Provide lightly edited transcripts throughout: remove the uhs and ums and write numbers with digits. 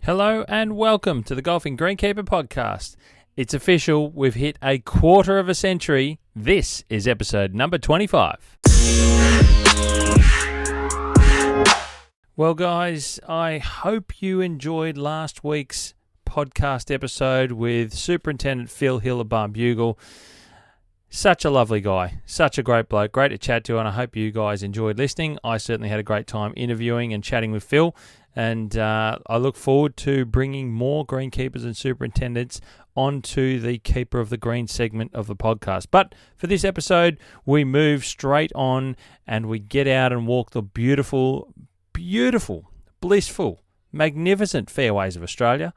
Hello and welcome to the Golfing Greenkeeper podcast. It's official, we've hit a quarter of a century. This is episode number 25. Well guys, I hope you enjoyed last week's podcast episode with Superintendent Phil Hill of Barnbugle. Such a lovely guy, such a great bloke, great to chat to, and I hope you guys enjoyed listening. I certainly had a great time interviewing and chatting with Phil, and I look forward to bringing more greenkeepers and superintendents onto the Keeper of the Green segment of the podcast. But for this episode, we move straight on and we get out and walk the beautiful, blissful, magnificent fairways of Australia.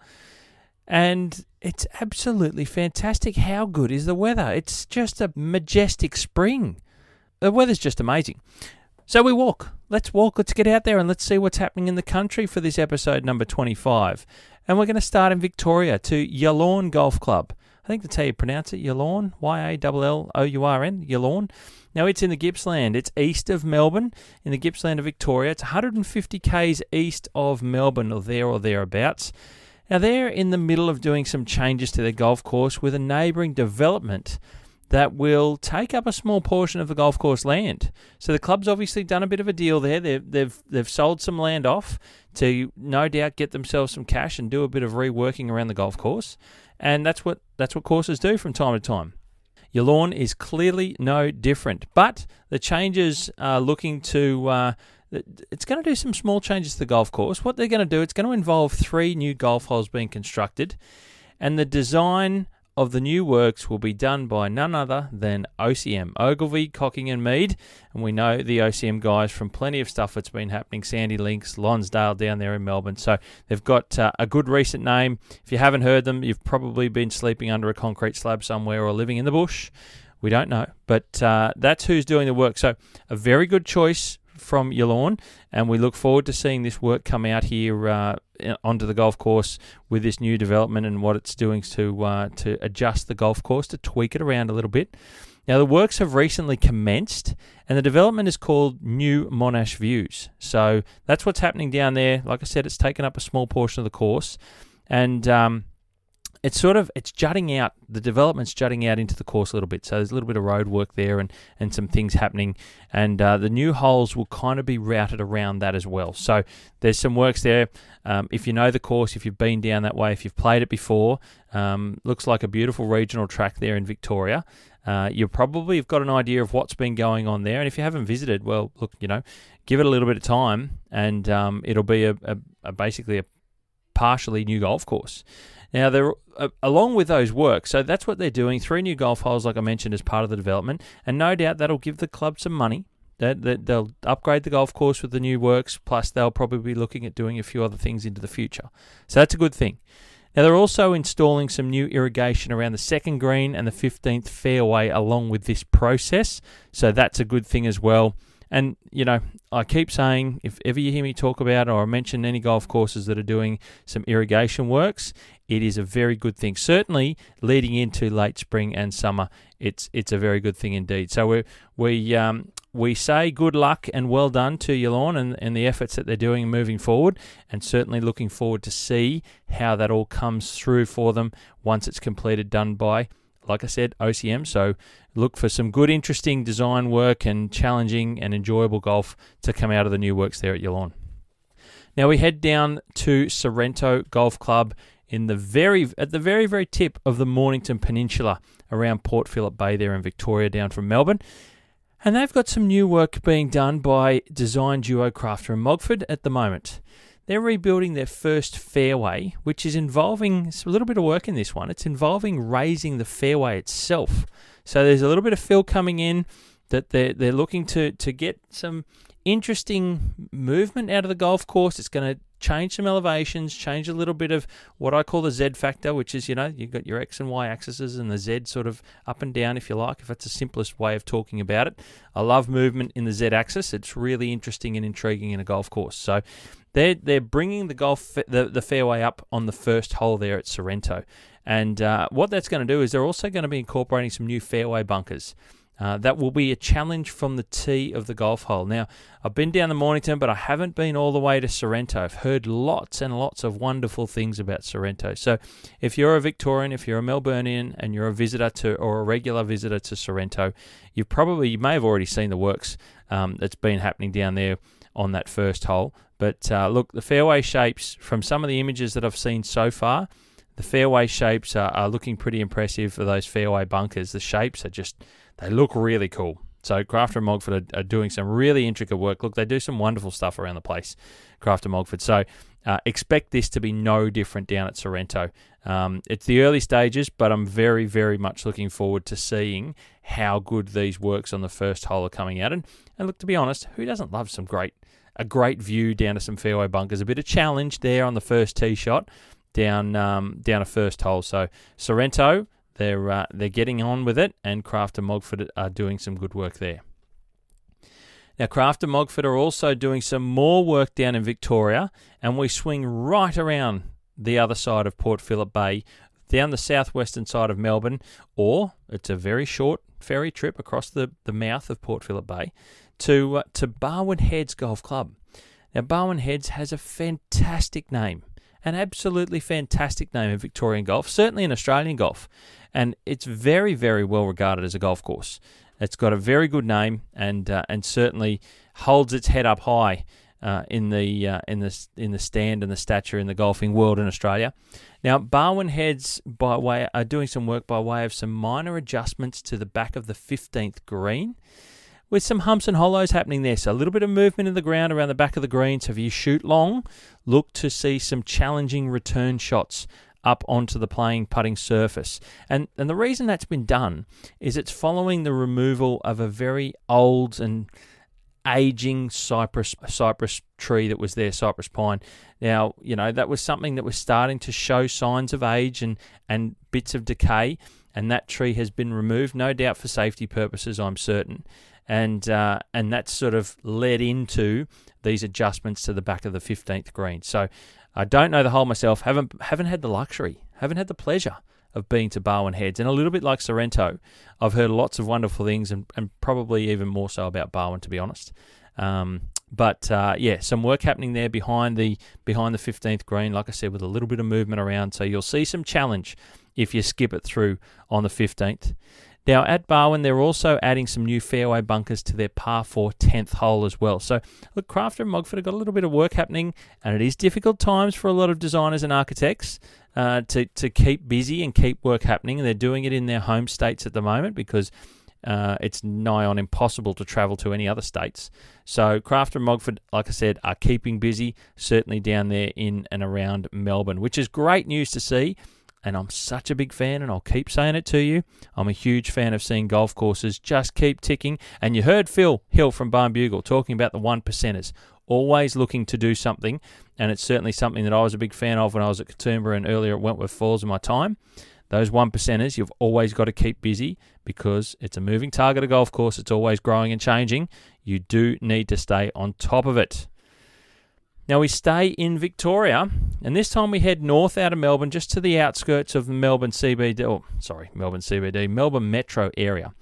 And it's absolutely fantastic. How good is the weather? It's just a majestic spring. The weather's just amazing. So we walk. Let's walk. Let's get out there and let's see what's happening in the country for this episode number 25. And we're going to start in Victoria to Yallourn Golf Club. I think that's how you pronounce it, Yallourn, Y-A-L-L-O-U-R-N, Yallourn. Now it's in the Gippsland. It's east of Melbourne, in the Gippsland of Victoria. It's 150 k's east of Melbourne, or thereabouts. Now, they're in the middle of doing some changes to their golf course with a neighbouring development that will take up a small portion of the golf course land. So the club's obviously done a bit of a deal there. They've sold some land off to no doubt get themselves some cash and do a bit of reworking around the golf course. And that's what courses do from time to time. Yallourn is clearly no different, but the changes are looking to... It's going to do some small changes to the golf course. What they're going to do, it's going to involve 3 new golf holes being constructed, and the design of the new works will be done by none other than OCM, Ogilvy, Cocking and Mead, and we know the OCM guys from plenty of stuff that's been happening, Sandy Links, Lonsdale down there in Melbourne, so they've got a good recent name. If you haven't heard them, you've probably been sleeping under a concrete slab somewhere or living in the bush. We don't know, but that's who's doing the work, so a very good choice from Yallourn, and we look forward to seeing this work come out here onto the golf course with this new development and what it's doing to adjust the golf course, to tweak it around a little bit. Now, the works have recently commenced, and the development is called New Monash Views. So that's what's happening down there. Like I said, it's taken up a small portion of the course, and it's jutting out, the development's jutting out into the course a little bit. So there's a little bit of road work there and some things happening. And the new holes will kind of be routed around that as well. So there's some works there. If you know the course, if you've been down that way, if you've played it before, looks like a beautiful regional track there in Victoria. You probably have got an idea of what's been going on there. And if you haven't visited, well, look, give it a little bit of time and it'll be basically a partially new golf course. Now, they're along with those works, so that's what they're doing. 3 new golf holes, like I mentioned, as part of the development, and no doubt that'll give the club some money. They'll upgrade the golf course with the new works, plus they'll probably be looking at doing a few other things into the future. So that's a good thing. Now, they're also installing some new irrigation around the 2nd green and the 15th fairway along with this process, so that's a good thing as well. And, I keep saying, if ever you hear me talk about or mention any golf courses that are doing some irrigation works, it is a very good thing. Certainly, leading into late spring and summer, it's a very good thing indeed. So we say good luck and well done to Yallourn and the efforts that they're doing moving forward, and certainly looking forward to see how that all comes through for them once it's completed, done by, like I said, OCM. So look for some good, interesting design work and challenging and enjoyable golf to come out of the new works there at Yallourn. Now we head down to Sorrento Golf Club at the very tip of the Mornington Peninsula around Port Phillip Bay there in Victoria, down from Melbourne. And they've got some new work being done by design duo Crafter and Mogford at the moment. They're rebuilding their first fairway, which is involving a little bit of work in this one. It's involving raising the fairway itself. So there's a little bit of fill coming in that they're looking to get some interesting movement out of the golf course. It's going to change some elevations, change a little bit of what I call the Z factor, which is, you've got your X and Y axes and the Z sort of up and down, if you like, if that's the simplest way of talking about it. I love movement in the Z axis. It's really interesting and intriguing in a golf course. So they're bringing the fairway up on the first hole there at Sorrento. And what that's going to do is they're also going to be incorporating some new fairway bunkers. That will be a challenge from the tee of the golf hole. Now, I've been down to Mornington, but I haven't been all the way to Sorrento. I've heard lots and lots of wonderful things about Sorrento. So if you're a Victorian, if you're a Melburnian, and you're a visitor to, or a regular visitor to Sorrento, you may have already seen the works that's been happening down there on that first hole. But look, the fairway shapes, from some of the images that I've seen so far, the fairway shapes are looking pretty impressive for those fairway bunkers. The shapes are they look really cool. So Crafter and Mogford are doing some really intricate work. Look, they do some wonderful stuff around the place, Crafter and Mogford. So expect this to be no different down at Sorrento. It's the early stages, but I'm very, very much looking forward to seeing how good these works on the first hole are coming out. And look, to be honest, who doesn't love a great view down to some fairway bunkers? A bit of challenge there on the first tee shot down a first hole. So Sorrento, they're getting on with it, and Craft and Mogford are doing some good work there. Now, Craft and Mogford are also doing some more work down in Victoria, and we swing right around the other side of Port Phillip Bay, down the southwestern side of Melbourne, or it's a very short ferry trip across the mouth of Port Phillip Bay to Barwon Heads Golf Club. Now, Barwon Heads has a fantastic name. An absolutely fantastic name in Victorian golf, certainly in Australian golf, and it's very, very well regarded as a golf course. It's got a very good name, and certainly holds its head up high in the stand and the stature in the golfing world in Australia. Now, Barwon Heads are doing some work by way of some minor adjustments to the back of the 15th green, with some humps and hollows happening there. So a little bit of movement in the ground around the back of the green. So if you shoot long, look to see some challenging return shots up onto the putting surface. And the reason that's been done is it's following the removal of a very old and aging cypress tree that was there, cypress pine. Now, that was something that was starting to show signs of age and bits of decay, and that tree has been removed, no doubt for safety purposes, I'm certain. And that's sort of led into these adjustments to the back of the 15th green. So I don't know the hole myself, haven't had the luxury, haven't had the pleasure of being to Barwon Heads. And a little bit like Sorrento, I've heard lots of wonderful things, and probably even more so about Barwon, to be honest. But some work happening there behind the 15th green, like I said, with a little bit of movement around. So you'll see some challenge if you skip it through on the 15th. Now, at Barwon, they're also adding some new fairway bunkers to their par 4 10th hole as well. So, look, Crafter and Mogford have got a little bit of work happening, and it is difficult times for a lot of designers and architects to keep busy and keep work happening. And they're doing it in their home states at the moment because it's nigh on impossible to travel to any other states. So, Crafter and Mogford, like I said, are keeping busy, certainly down there in and around Melbourne, which is great news to see. And I'm such a big fan, and I'll keep saying it to you. I'm a huge fan of seeing golf courses just keep ticking. And you heard Phil Hill from Barn Bugle talking about the 1%ers, always looking to do something. And it's certainly something that I was a big fan of when I was at Katoomba and earlier at Wentworth Falls in my time. Those 1%ers, you've always got to keep busy because it's a moving target, a golf course. It's always growing and changing. You do need to stay on top of it. Now we stay in Victoria, and this time we head north out of Melbourne, just to the outskirts of the Melbourne metro area,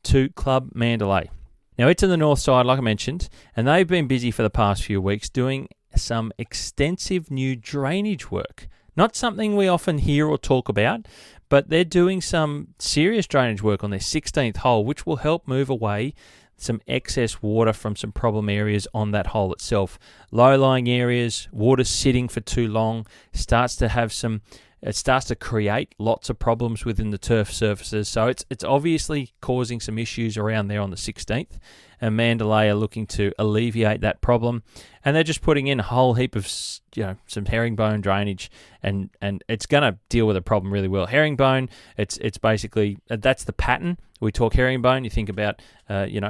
to Club Mandalay. Now it's in the north side, like I mentioned, and they've been busy for the past few weeks doing some extensive new drainage work. Not something we often hear or talk about, but they're doing some serious drainage work on their 16th hole, which will help move away some excess water from some problem areas on that hole itself. Low-lying areas, water sitting for too long, starts to create lots of problems within the turf surfaces. So it's obviously causing some issues around there on the 16th. And Mandalay are looking to alleviate that problem. And they're just putting in a whole heap of, some herringbone drainage, and it's going to deal with the problem really well. Herringbone, it's basically, that's the pattern. We talk herringbone, you think about,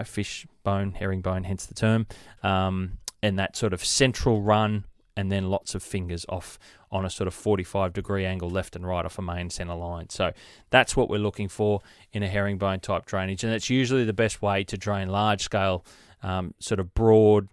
fish bone, herringbone, hence the term, and that sort of central run, and then lots of fingers off on a sort of 45-degree angle left and right off a main centre line. So that's what we're looking for in a herringbone type drainage, and it's usually the best way to drain large-scale, sort of broad,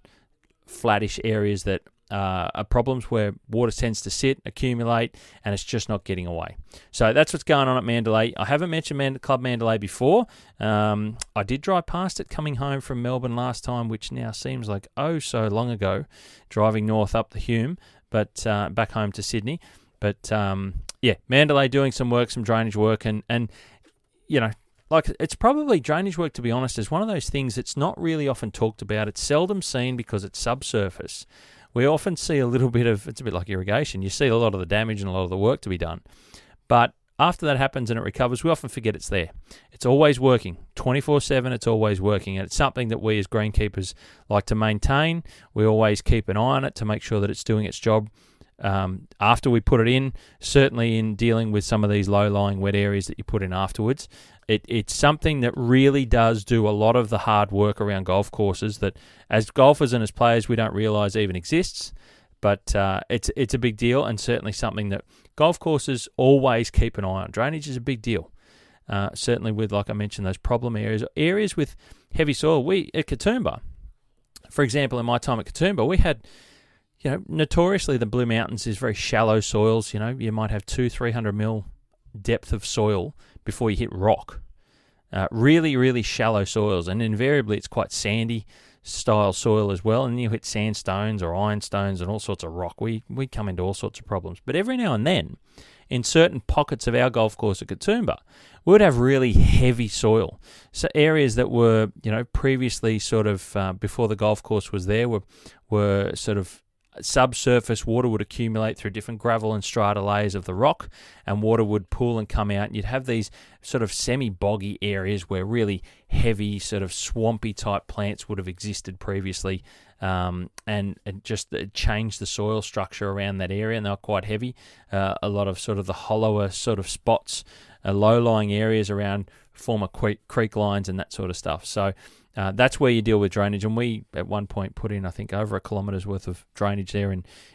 flattish areas that are problems where water tends to sit, accumulate, and it's just not getting away. So that's what's going on at Mandalay. I haven't mentioned Club Mandalay before. I did drive past it coming home from Melbourne last time, which now seems like so long ago, driving north up the Hume, but back home to Sydney. But Mandalay doing some work, some drainage work, and like it's probably drainage work, to be honest, is one of those things that's not really often talked about. It's seldom seen because it's subsurface. We often see a little bit of, it's a bit like irrigation. You see a lot of the damage and a lot of the work to be done. But after that happens and it recovers, we often forget it's there. It's always working. 24/7, it's always working. And it's something that we as greenkeepers like to maintain. We always keep an eye on it to make sure that it's doing its job. After we put it in, certainly in dealing with some of these low-lying wet areas that you put in afterwards, it's something that really does do a lot of the hard work around golf courses that as golfers and as players we don't realise even exists, but it's a big deal, and certainly something that golf courses always keep an eye on. Drainage is a big deal, certainly with, like I mentioned, those problem areas with heavy soil. We at Katoomba, for example, in my time at Katoomba, we had, notoriously the Blue Mountains is very shallow soils. You might have 200-300 mil depth of soil before you hit rock. Really, really shallow soils, and invariably it's quite sandy style soil as well. And you hit sandstones or ironstones and all sorts of rock. We come into all sorts of problems. But every now and then, in certain pockets of our golf course at Katoomba, we would have really heavy soil. So areas that were, previously sort of before the golf course was there were sort of subsurface. Water would accumulate through different gravel and strata layers of the rock, and water would pool and come out, and you'd have these sort of semi-boggy areas where really heavy sort of swampy type plants would have existed previously, and just changed the soil structure around that area, and they were quite heavy. A lot of sort of the hollower sort of spots, low-lying areas around former creek lines and that sort of stuff. So that's where you deal with drainage, and we at one point put in, I think, over 1 kilometre's worth of drainage there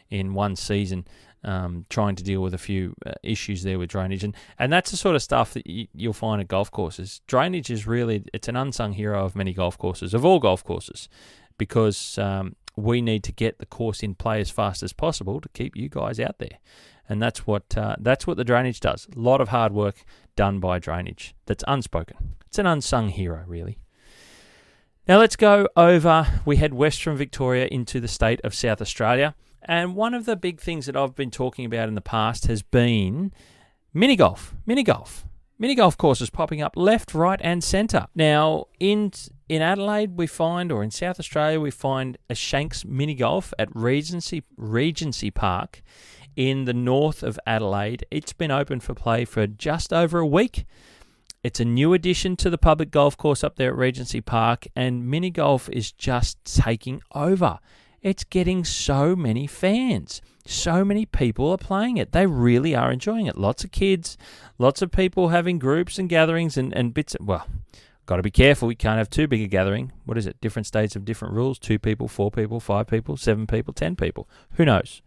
in one season, trying to deal with a few issues there with drainage, and that's the sort of stuff that you'll find at golf courses. Drainage is really, it's an unsung hero of many golf courses, of all golf courses, because we need to get the course in play as fast as possible to keep you guys out there, and that's what the drainage does. A lot of hard work done by drainage that's unspoken. It's an unsung hero, really. Now let's go over, we head west from Victoria into the state of South Australia. And one of the big things that I've been talking about in the past has been mini golf courses popping up left, right and centre. Now in Adelaide we find, or in South Australia we find a Shanks mini golf at Regency Park in the north of Adelaide. It's been open for play for just over a week. It's a new addition to the public golf course up there at Regency Park, and mini golf is just taking over. It's getting so many fans. So many people are playing it. They really are enjoying it. Lots of kids, lots of people having groups and gatherings and bits. Well, got to be careful. We can't have too big a gathering. What is it? Different states have different rules. 2 people, 4 people, 5 people, 7 people, 10 people. Who knows?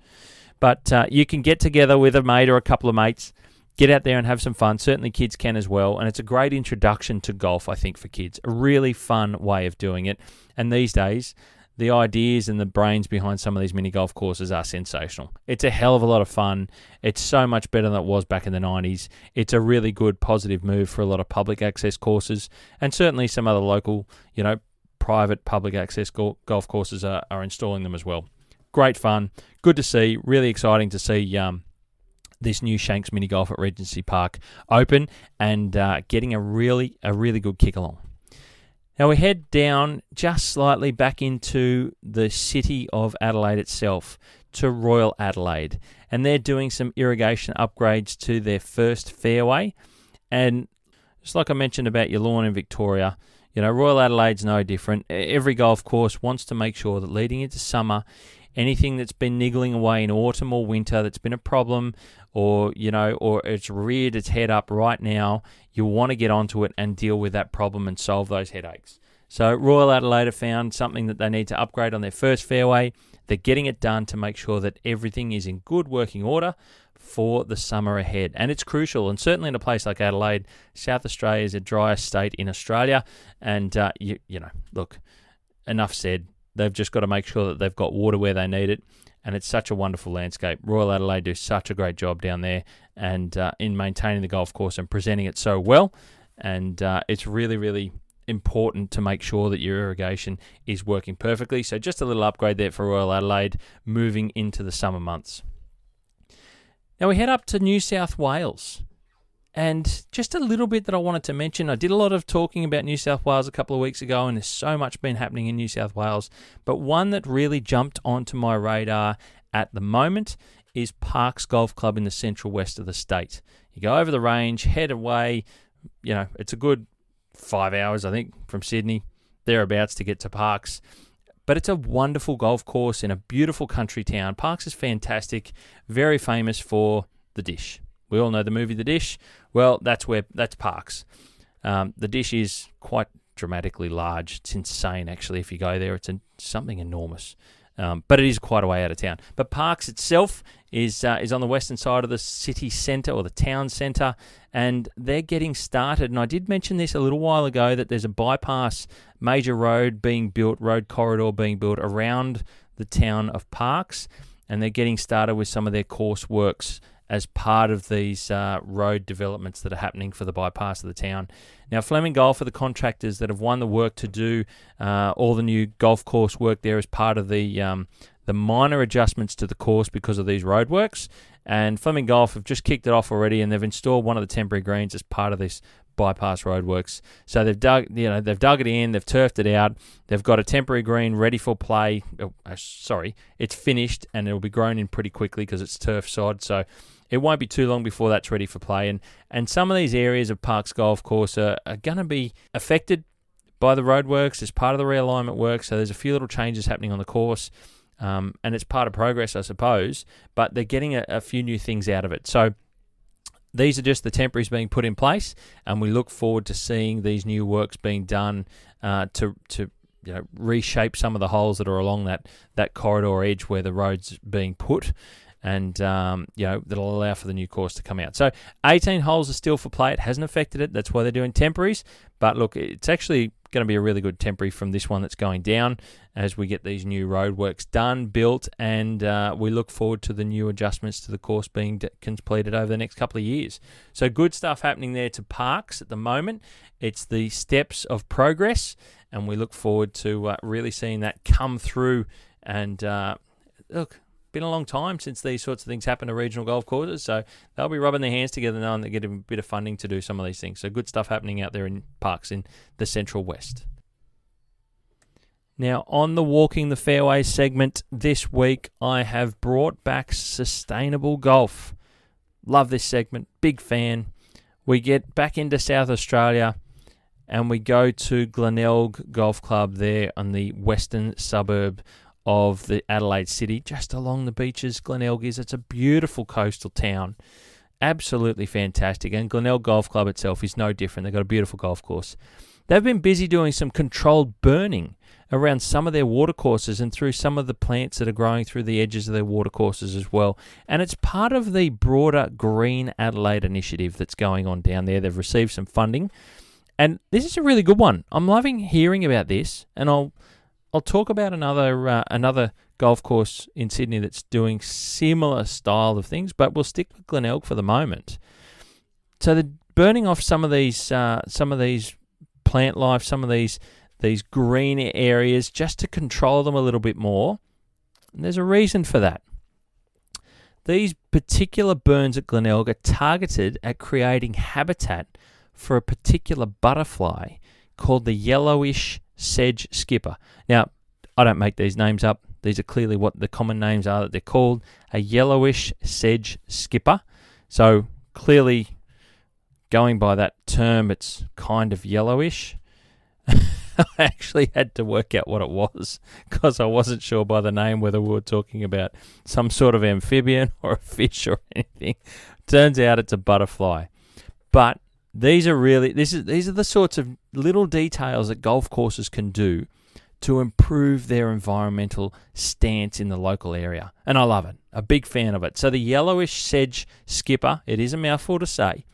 But you can get together with a mate or a couple of mates, get out there and have some fun. Certainly kids can as well. And it's a great introduction to golf, I think, for kids. A really fun way of doing it. And these days, the ideas and the brains behind some of these mini golf courses are sensational. It's a hell of a lot of fun. It's so much better than it was back in the 90s. It's a really good, positive move for a lot of public access courses. And certainly some other local, private public access golf courses are installing them as well. Great fun. Good to see. Really exciting to see this new Shanks mini golf at Regency Park open and getting a really good kick along. Now we head down just slightly back into the city of Adelaide itself to Royal Adelaide, and they're doing some irrigation upgrades to their first fairway. And just like I mentioned about your lawn in Victoria, Royal Adelaide's no different. Every golf course wants to make sure that leading into summer, anything that's been niggling away in autumn or winter that's been a problem, or it's reared its head up right now, you want to get onto it and deal with that problem and solve those headaches. So Royal Adelaide have found something that they need to upgrade on their first fairway. They're getting it done to make sure that everything is in good working order for the summer ahead. And it's crucial, and certainly in a place like Adelaide, South Australia is a driest state in Australia, and look, enough said. They've just got to make sure that they've got water where they need it. and it's such a wonderful landscape. Royal Adelaide do such a great job down there and in maintaining the golf course and presenting it so well, and it's really, really important to make sure that your irrigation is working perfectly. So just a little upgrade there for Royal Adelaide moving into the summer months. Now we head up to New South Wales, and just a little bit that I wanted to mention. I did a lot of talking about New South Wales a couple of weeks ago, and there's so much been happening in New South Wales, but one that really jumped onto my radar at the moment is Parks Golf Club in the central west of the state. You go over the range, head away, it's a good 5 hours, I think, from Sydney, thereabouts, to get to Parks. But it's a wonderful golf course in a beautiful country town. Parks is fantastic, very famous for The Dish. We all know the movie The Dish. Well, that's Parks. The Dish is quite dramatically large. It's insane, actually, if you go there. It's something enormous. But it is quite a way out of town. But Parks itself is on the western side of the city centre, or the town centre, and they're getting started. And I did mention this a little while ago, that there's a bypass major road corridor being built around the town of Parks, and they're getting started with some of their course works as part of these road developments that are happening for the bypass of the town. Now, Fleming Golf are the contractors that have won the work to do all the new golf course work there as part of the minor adjustments to the course because of these roadworks. And Fleming Golf have just kicked it off already, and they've installed one of the temporary greens as part of this bypass roadworks. So they've dug it in, they've turfed it out, they've got a temporary green ready for play. It's finished, and it'll be grown in pretty quickly because it's turf sod. So it won't be too long before that's ready for play. And some of these areas of Parks Golf Course are going to be affected by the roadworks as part of the realignment work. So there's a few little changes happening on the course. And it's part of progress, I suppose, but they're getting a few new things out of it. So these are just the temporaries being put in place, and we look forward to seeing these new works being done to reshape some of the holes that are along that corridor edge where the road's being put, and that'll allow for the new course to come out. So 18 holes are still for play. It hasn't affected it. That's why they're doing temporaries. But look, it's actually going to be a really good temporary from this one that's going down as we get these new roadworks done, built, and we look forward to the new adjustments to the course being completed over the next couple of years. So good stuff happening there to Parks at the moment. It's the steps of progress, and we look forward to really seeing that come through. And look, been a long time since these sorts of things happen to regional golf courses, so they'll be rubbing their hands together now and they're getting a bit of funding to do some of these things. So good stuff happening out there in Parks in the Central West. Now, on the Walking the Fairways segment this week, I have brought back sustainable golf. Love this segment, big fan. We get back into South Australia and we go to Glenelg Golf Club there on the western suburb of the Adelaide city, just along the beaches. Glenelg is. It's a beautiful coastal town, absolutely fantastic. And Glenelg Golf Club itself is no different. They've got a beautiful golf course. They've been busy doing some controlled burning around some of their watercourses and through some of the plants that are growing through the edges of their watercourses as well. And it's part of the broader Green Adelaide initiative that's going on down there. They've received some funding, and this is a really good one. I'm loving hearing about this, and I'll talk about another golf course in Sydney that's doing similar style of things, but we'll stick with Glenelg for the moment. So they're burning off some of these plant life, some of these green areas, just to control them a little bit more. And there's a reason for that. These particular burns at Glenelg are targeted at creating habitat for a particular butterfly called the yellowish sedge skipper. Now, I don't make these names up. These are clearly what the common names are that they're called, a yellowish sedge skipper. So clearly, going by that term, it's kind of yellowish. I actually had to work out what it was because I wasn't sure by the name whether we were talking about some sort of amphibian or a fish or anything. Turns out it's a butterfly. But these are the sorts of little details that golf courses can do to improve their environmental stance in the local area. And I love it. A big fan of it. So the yellowish sedge skipper, it is a mouthful to say,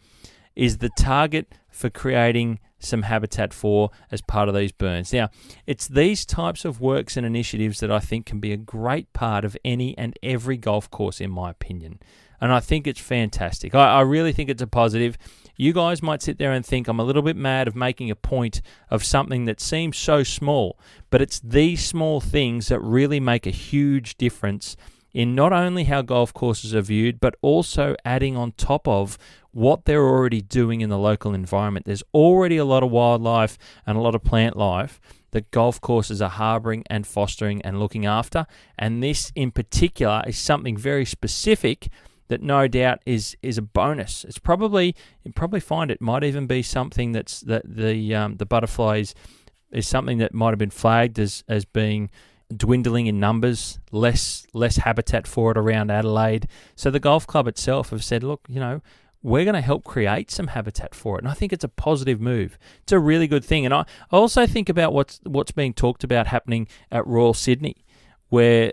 is the target for creating some habitat for as part of these burns. Now, it's these types of works and initiatives that I think can be a great part of any and every golf course, in my opinion. And I think it's fantastic. I really think it's a positive. You guys might sit there and think I'm a little bit mad of making a point of something that seems so small, but it's these small things that really make a huge difference in not only how golf courses are viewed, but also adding on top of what they're already doing in the local environment. There's already a lot of wildlife and a lot of plant life that golf courses are harbouring and fostering and looking after. And this in particular is something very specific that no doubt is a bonus. You'll probably find it might even be something that's the butterflies is something that might have been flagged as being dwindling in numbers, less habitat for it around Adelaide. So the golf club itself have said, look, we're going to help create some habitat for it. And I think it's a positive move. It's a really good thing. And I also think about what's being talked about happening at Royal Sydney, where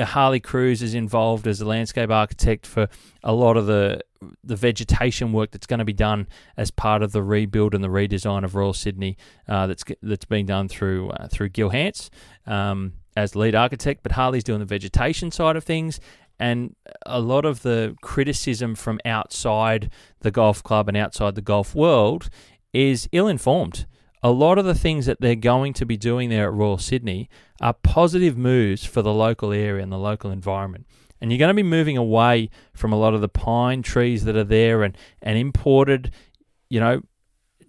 Harley Cruz is involved as a landscape architect for a lot of the vegetation work that's going to be done as part of the rebuild and the redesign of Royal Sydney that's being done through Gil Hance as lead architect. But Harley's doing the vegetation side of things, and a lot of the criticism from outside the golf club and outside the golf world is ill-informed. A lot of the things that they're going to be doing there at Royal Sydney are positive moves for the local area and the local environment. And you're going to be moving away from a lot of the pine trees that are there and imported,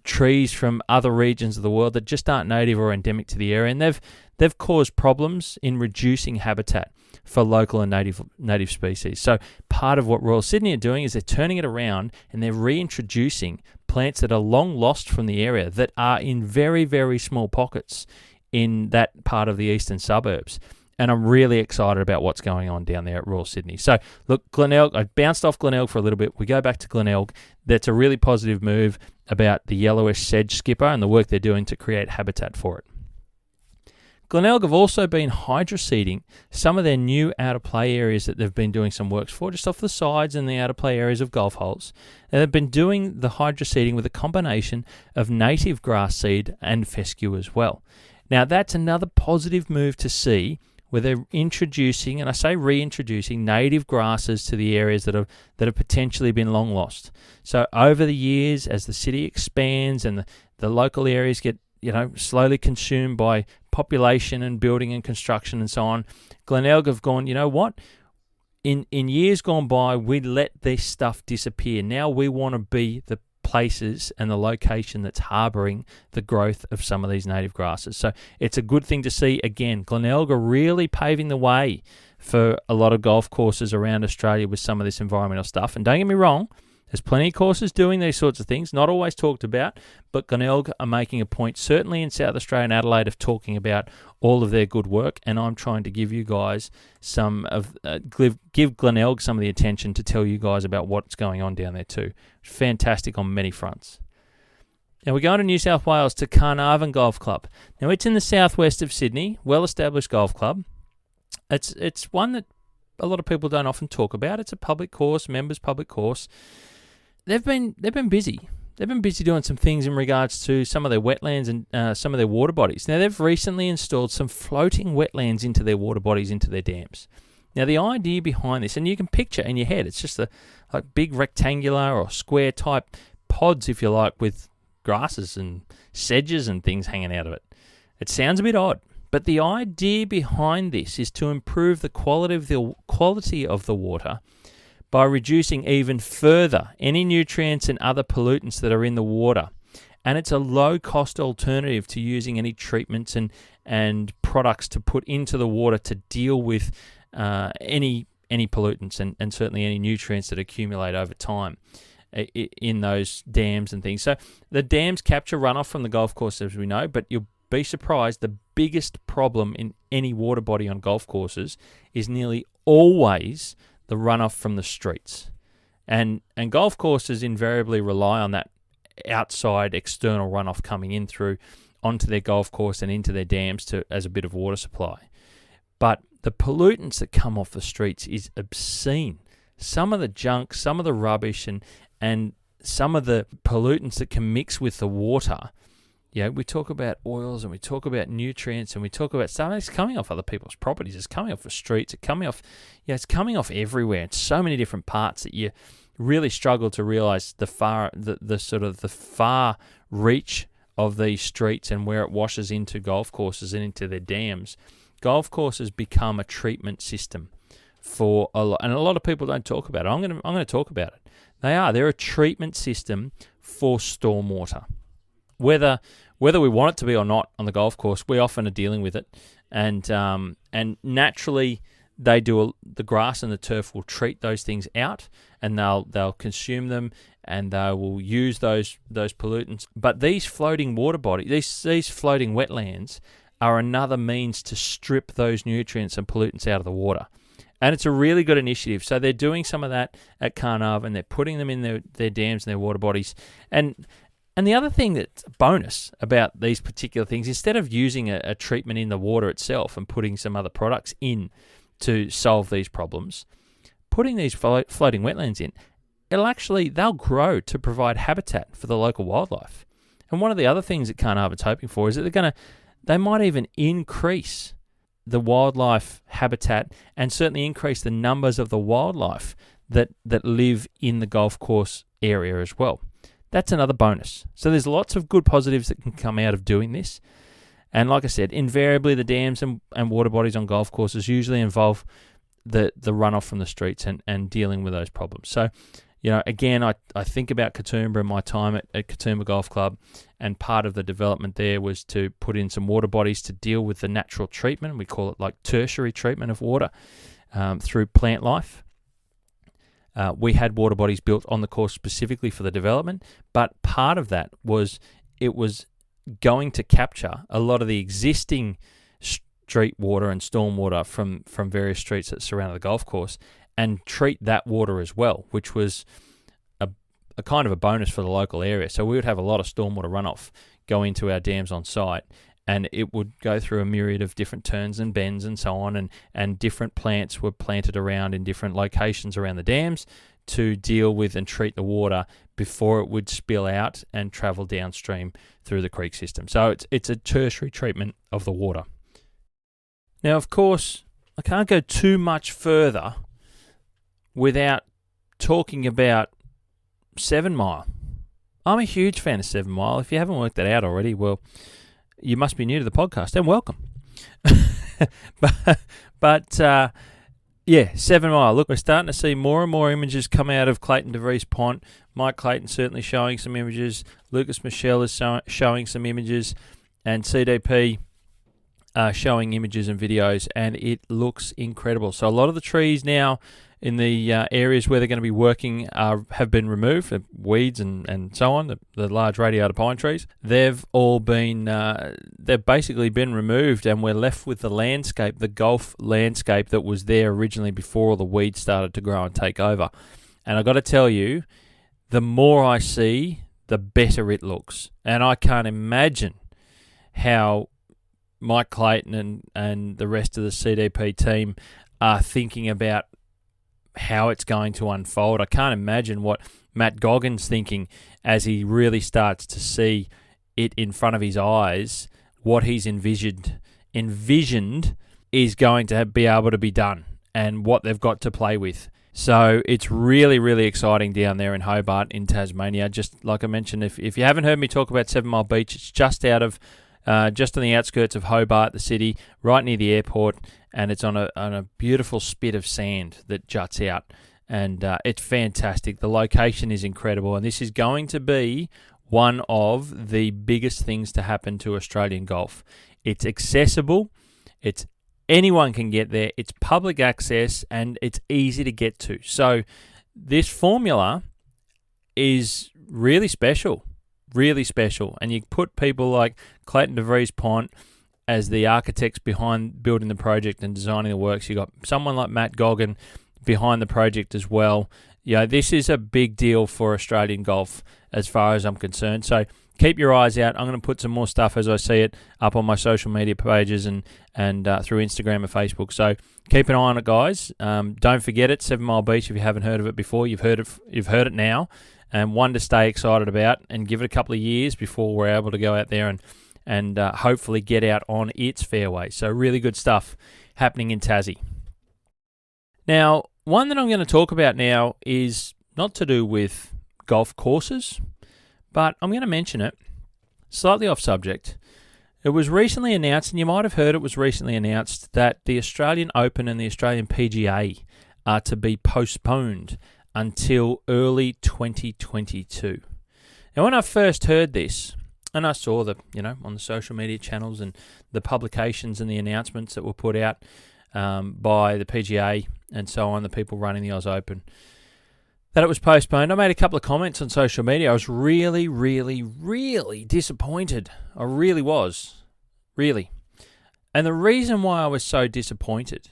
trees from other regions of the world that just aren't native or endemic to the area. And they've caused problems in reducing habitat for local and native species. So part of what Royal Sydney are doing is they're turning it around and they're reintroducing plants that are long lost from the area that are in very, very small pockets in that part of the eastern suburbs. And I'm really excited about what's going on down there at Royal Sydney. So, look, Glenelg, I bounced off Glenelg for a little bit. We go back to Glenelg. That's a really positive move about the yellowish sedge skipper and the work they're doing to create habitat for it. Glenelg have also been hydroseeding some of their new out-of-play areas that they've been doing some works for, just off the sides and the out-of-play areas of golf holes. And they've been doing the hydroseeding with a combination of native grass seed and fescue as well. Now, that's another positive move to see, where they're introducing, and I say reintroducing, native grasses to the areas that have potentially been long lost. So over the years, as the city expands and the local areas get slowly consumed by population and building and construction and so on, Glenelg have gone, you know what? In years gone by, we let this stuff disappear. Now we want to be the places and the location that's harbouring the growth of some of these native grasses. So it's a good thing to see. Again, Glenelg are really paving the way for a lot of golf courses around Australia with some of this environmental stuff. And don't get me wrong, there's plenty of courses doing these sorts of things, not always talked about, but Glenelg are making a point, certainly in South Australia and Adelaide, of talking about all of their good work, and I'm trying to give you guys give Glenelg some of the attention to tell you guys about what's going on down there too. Fantastic on many fronts. Now we're going to New South Wales to Carnarvon Golf Club. Now it's in the southwest of Sydney, well-established golf club. It's one that a lot of people don't often talk about. It's a public course, members public course. They've been busy. They've been busy doing some things in regards to some of their wetlands and some of their water bodies. Now, they've recently installed some floating wetlands into their water bodies, into their dams. Now, the idea behind this, and you can picture in your head, it's just like big rectangular or square type pods, if you like, with grasses and sedges and things hanging out of it. It sounds a bit odd, but the idea behind this is to improve the quality of the water by reducing even further any nutrients and other pollutants that are in the water. And it's a low-cost alternative to using any treatments and products to put into the water to deal with any pollutants and certainly any nutrients that accumulate over time in those dams and things. So the dams capture runoff from the golf course, as we know, but you'll be surprised, the biggest problem in any water body on golf courses is nearly always the runoff from the streets. And golf courses invariably rely on that outside external runoff coming in through onto their golf course and into their dams as a bit of water supply. But the pollutants that come off the streets is obscene. Some of the junk, some of the rubbish, and some of the pollutants that can mix with the water we talk about oils and we talk about nutrients and we talk about stuff that's coming off other people's properties. It's coming off the streets. It's coming off, it's coming off everywhere. It's so many different parts that you really struggle to realize the far reach of these streets and where it washes into golf courses and into their dams. Golf courses become a treatment system for a lot, and a lot of people don't talk about it. I'm going to talk about it. They're a treatment system for stormwater. Whether we want it to be or not on the golf course, we often are dealing with it, and naturally the grass and the turf will treat those things out, and they'll consume them, and they will use those pollutants. But these floating water bodies, these floating wetlands, are another means to strip those nutrients and pollutants out of the water. And it's a really good initiative. So they're doing some of that at Carnarvon, and they're putting them in their dams and their water bodies. And the other thing that's a bonus about these particular things, instead of using a treatment in the water itself and putting some other products in to solve these problems, putting these floating wetlands in, they'll grow to provide habitat for the local wildlife. And one of the other things that Carnarvon's hoping for is that they might even increase the wildlife habitat and certainly increase the numbers of the wildlife that live in the golf course area as well. That's another bonus. So there's lots of good positives that can come out of doing this. And like I said, invariably the dams and water bodies on golf courses usually involve the runoff from the streets and dealing with those problems. So, again, I think about Katoomba and my time at Katoomba Golf Club, and part of the development there was to put in some water bodies to deal with the natural treatment. We call it like tertiary treatment of water through plant life. We had water bodies built on the course specifically for the development, but part of that was it was going to capture a lot of the existing street water and storm water from various streets that surround the golf course and treat that water as well, which was a kind of a bonus for the local area. So we would have a lot of stormwater runoff go into our dams on site, and it would go through a myriad of different turns and bends and so on, and different plants were planted around in different locations around the dams to deal with and treat the water before it would spill out and travel downstream through the creek system. So it's a tertiary treatment of the water. Now, of course, I can't go too much further without talking about 7 Mile. I'm a huge fan of 7 Mile. If you haven't worked that out already, well, you must be new to the podcast, and welcome. but 7 Mile. Look, we're starting to see more and more images come out of Clayton DeVries Pont. Mike Clayton certainly showing some images. Lucas Michelle is showing some images, and CDP showing images and videos, and it looks incredible. So a lot of the trees now in the areas where they're going to be working have been removed, weeds and so on, the large radiata pine trees. They've all been, they've basically been removed, and we're left with the landscape, the golf landscape that was there originally before all the weeds started to grow and take over. And I've got to tell you, the more I see, the better it looks. And I can't imagine how Mike Clayton and the rest of the CDP team are thinking about how it's going to unfold. I can't imagine what Matt Goggins thinking as he really starts to see it in front of his eyes, what he's envisioned is going to be able to be done and what they've got to play with. So it's really, really exciting down there in Hobart in Tasmania. Just like I mentioned, if you haven't heard me talk about 7 Mile Beach, it's just on the outskirts of Hobart, the city, right near the airport, and it's on a beautiful spit of sand that juts out, and it's fantastic. The location is incredible, and this is going to be one of the biggest things to happen to Australian golf. It's accessible, anyone can get there, it's public access, and it's easy to get to. So this formula is really special. Really special. And you put people like Clayton DeVries Pont as the architects behind building the project and designing the works. You got someone like Matt Goggin behind the project as well. This is a big deal for Australian golf as far as I'm concerned. So keep your eyes out. I'm going to put some more stuff as I see it up on my social media pages and through Instagram and Facebook. So keep an eye on it, guys. Don't forget it. 7 Mile Beach. If you haven't heard of it before, you've heard it now. and one to stay excited about and give it a couple of years before we're able to go out there and hopefully get out on its fairway. So really good stuff happening in Tassie. Now, one that I'm going to talk about now is not to do with golf courses, but I'm going to mention it, slightly off subject. It was recently announced, and you might have heard it was recently announced, that the Australian Open and the Australian PGA are to be postponed until early 2022. Now, when I first heard this, and I saw on the social media channels and the publications and the announcements that were put out by the PGA and so on, the people running the Oz Open, that it was postponed, I made a couple of comments on social media. I was really, really, really disappointed. I really was. Really. And the reason why I was so disappointed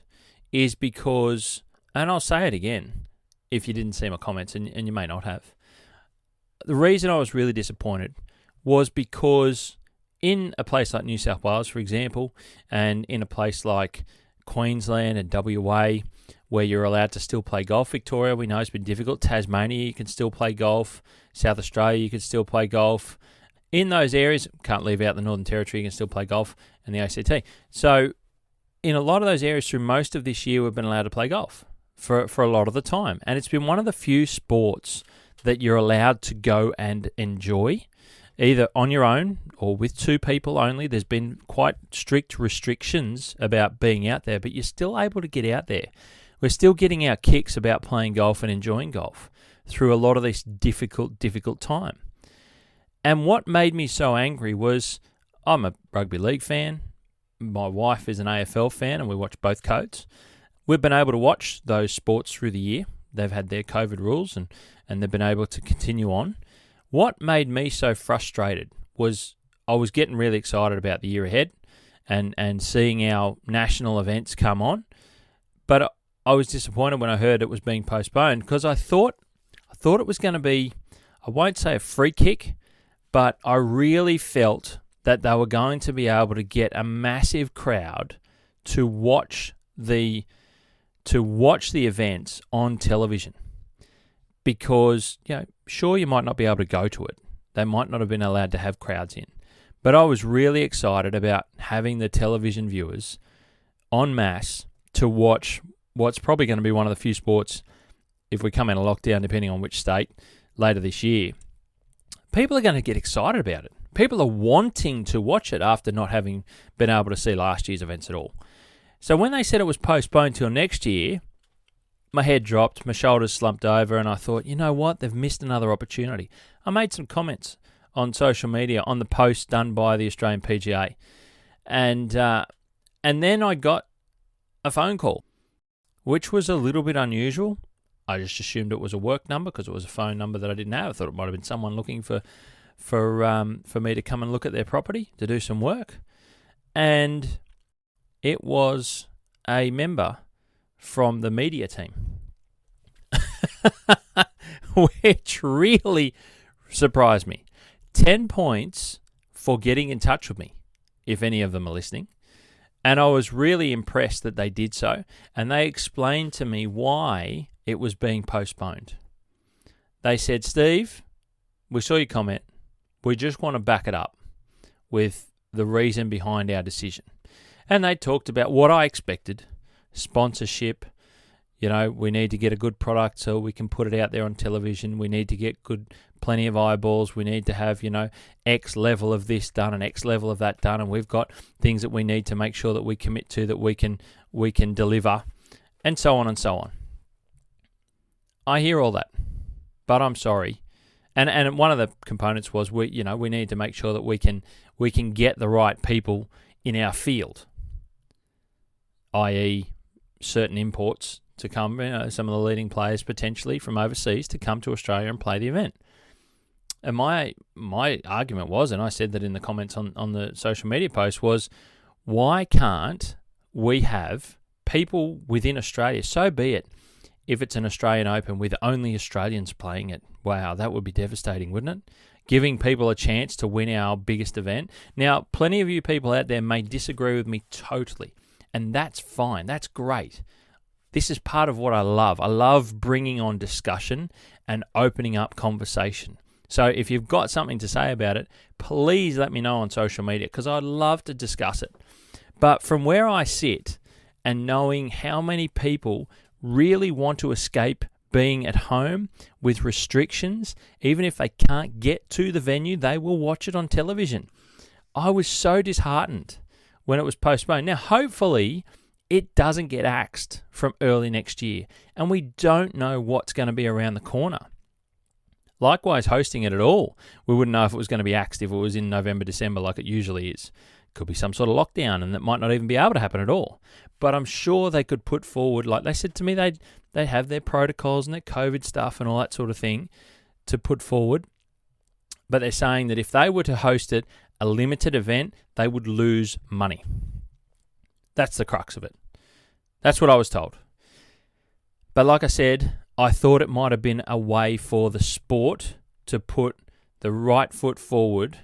is because, and I'll say it again, if you didn't see my comments, and you may not have. The reason I was really disappointed was because in a place like New South Wales, for example, and in a place like Queensland and WA, where you're allowed to still play golf. Victoria, we know, has been difficult. Tasmania, you can still play golf. South Australia, you can still play golf. In those areas, can't leave out the Northern Territory, you can still play golf, and the ACT. So in a lot of those areas through most of this year, we've been allowed to play golf for a lot of the time. And it's been one of the few sports that you're allowed to go and enjoy, either on your own or with two people only. There's been quite strict restrictions about being out there, but you're still able to get out there. We're still getting our kicks about playing golf and enjoying golf through a lot of this difficult time. And what made me so angry was I'm a rugby league fan. My wife is an AFL fan, and we watch both codes. We've been able to watch those sports through the year. They've had their COVID rules, and they've been able to continue on. What made me so frustrated was I was getting really excited about the year ahead and seeing our national events come on. But I was disappointed when I heard it was being postponed, because I thought it was going to be, I won't say a free kick, but I really felt that they were going to be able to get a massive crowd to watch the events on television. Because, sure, you might not be able to go to it. They might not have been allowed to have crowds in. But I was really excited about having the television viewers en masse to watch what's probably going to be one of the few sports, if we come in a lockdown, depending on which state, later this year. People are going to get excited about it. People are wanting to watch it after not having been able to see last year's events at all. So when they said it was postponed till next year, my head dropped, my shoulders slumped over, and I thought, you know what, they've missed another opportunity. I made some comments on social media on the post done by the Australian PGA. And then I got a phone call, which was a little bit unusual. I just assumed it was a work number because it was a phone number that I didn't have. I thought it might have been someone looking for me to come and look at their property to do some work. And it was a member from the media team, which really surprised me. 10 points for getting in touch with me, if any of them are listening. And I was really impressed that they did so. And they explained to me why it was being postponed. They said, Steve, we saw your comment. We just want to back it up with the reason behind our decision. And they talked about what I expected. Sponsorship. We need to get a good product so we can put it out there on television. We need to get plenty of eyeballs. We need to have, X level of this done and X level of that done. And we've got things that we need to make sure that we commit to, that we can deliver, and so on and so on. I hear all that, but I'm sorry. And one of the components was we need to make sure that we can get the right people in our field, i.e. certain imports to come, some of the leading players potentially from overseas to come to Australia and play the event. And my argument was, and I said that in the comments on the social media post, was why can't we have people within Australia? So be it. If it's an Australian Open with only Australians playing it, wow, that would be devastating, wouldn't it? Giving people a chance to win our biggest event. Now, plenty of you people out there may disagree with me totally, and that's fine. That's great. This is part of what I love. I love bringing on discussion and opening up conversation. So if you've got something to say about it, please let me know on social media, because I'd love to discuss it. But from where I sit and knowing how many people really want to escape being at home with restrictions, even if they can't get to the venue, they will watch it on television. I was so disheartened when it was postponed. Now, hopefully, it doesn't get axed from early next year, and we don't know what's going to be around the corner. Likewise, hosting it at all, we wouldn't know if it was going to be axed if it was in November, December like it usually is. Could be some sort of lockdown, and that might not even be able to happen at all. But I'm sure they could put forward, like they said to me, they'd have their protocols and their COVID stuff and all that sort of thing to put forward. But they're saying that if they were to host it, a limited event, they would lose money. That's the crux of it. That's what I was told. But like I said, I thought it might have been a way for the sport to put the right foot forward,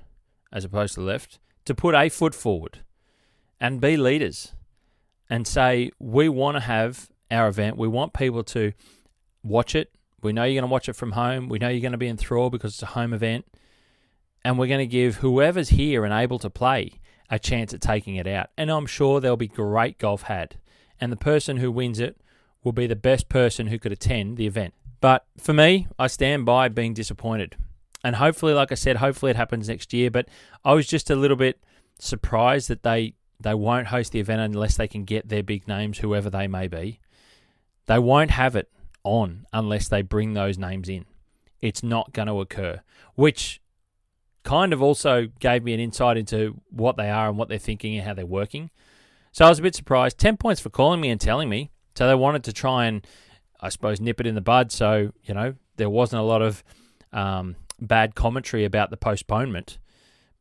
as opposed to the left, to put a foot forward and be leaders and say, we want to have our event. We want people to watch it. We know you're going to watch it from home. We know you're going to be enthralled because it's a home event. And we're going to give whoever's here and able to play a chance at taking it out. And I'm sure there'll be great golf had. And the person who wins it will be the best person who could attend the event. But for me, I stand by being disappointed. And hopefully, like I said, hopefully it happens next year. But I was just a little bit surprised that they won't host the event unless they can get their big names, whoever they may be. They won't have it on unless they bring those names in. It's not going to occur, which kind of also gave me an insight into what they are and what they're thinking and how they're working. So I was a bit surprised. 10 points for calling me and telling me. So they wanted to try and, I suppose, nip it in the bud. So, there wasn't a lot of bad commentary about the postponement.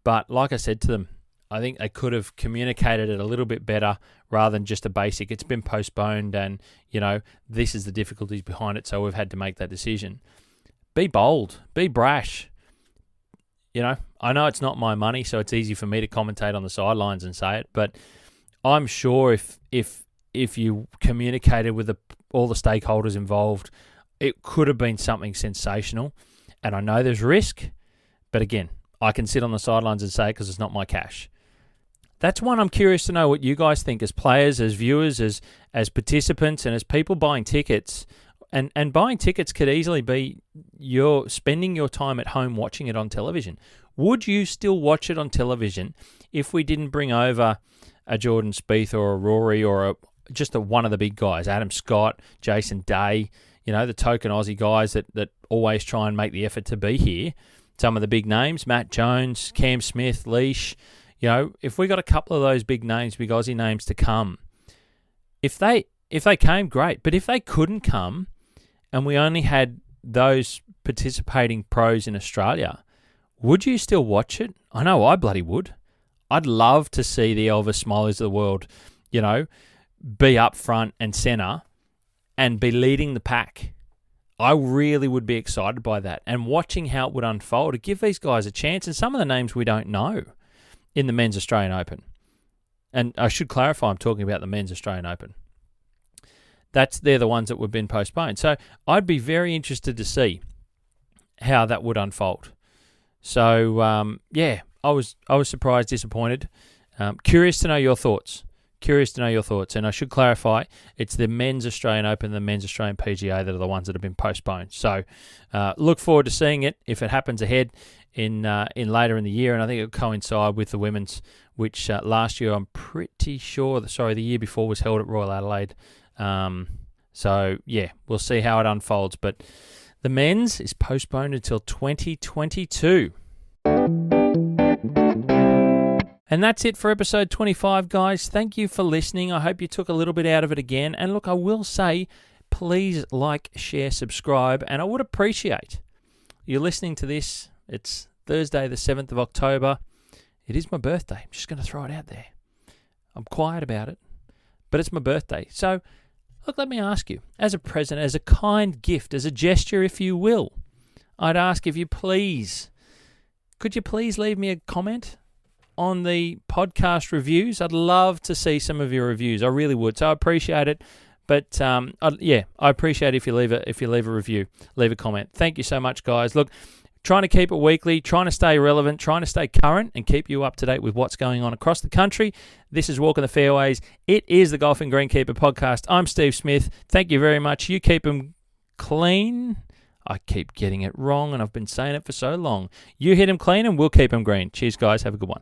But like I said to them, I think they could have communicated it a little bit better rather than just a basic, it's been postponed and, this is the difficulties behind it, so we've had to make that decision. Be bold. Be brash. I know it's not my money, so it's easy for me to commentate on the sidelines and say it, but I'm sure if you communicated with all the stakeholders involved, it could have been something sensational. And I know there's risk, but again, I can sit on the sidelines and say it because it's not my cash. That's one I'm curious to know what you guys think as players, as viewers, as participants, and as people buying tickets. And buying tickets could easily be you're spending your time at home watching it on television. Would you still watch it on television if we didn't bring over a Jordan Spieth or a Rory or just one of the big guys, Adam Scott, Jason Day, the token Aussie guys that always try and make the effort to be here. Some of the big names, Matt Jones, Cam Smith, Leash. If we got a couple of those big names, big Aussie names to come, if they came, great. But if they couldn't come and we only had those participating pros in Australia, would you still watch it? I know I bloody would. I'd love to see the Elvis Smileys of the world, be up front and centre and be leading the pack. I really would be excited by that. And watching how it would unfold to give these guys a chance, and some of the names we don't know in the Men's Australian Open. And I should clarify, I'm talking about the Men's Australian Open. They're the ones that have been postponed. So I'd be very interested to see how that would unfold. So, I was surprised, disappointed. Curious to know your thoughts. And I should clarify, it's the Men's Australian Open and the Men's Australian PGA that are the ones that have been postponed. So look forward to seeing it if it happens ahead in later in the year. And I think it'll coincide with the Women's, which last year I'm pretty sure, the year before was held at Royal Adelaide. We'll see how it unfolds. But the Men's is postponed until 2022. And that's it for episode 25, guys. Thank you for listening. I hope you took a little bit out of it again. And look, I will say, please like, share, subscribe. And I would appreciate you listening to this. It's Thursday, the 7th of October. It is my birthday. I'm just going to throw it out there. I'm quiet about it, but it's my birthday. So, look, let me ask you, as a present, as a kind gift, as a gesture, if you will, I'd ask if you could you please leave me a comment on the podcast reviews? I'd love to see some of your reviews. I really would. So I appreciate it. But I appreciate if you leave a review, leave a comment. Thank you so much, guys. Look, trying to keep it weekly, trying to stay relevant, trying to stay current and keep you up to date with what's going on across the country. This is Walking the Fairways. It is the Golf and Greenkeeper podcast. I'm Steve Smith. Thank you very much. You keep them clean. I keep getting it wrong, and I've been saying it for so long. You hit them clean, and we'll keep them green. Cheers, guys. Have a good one.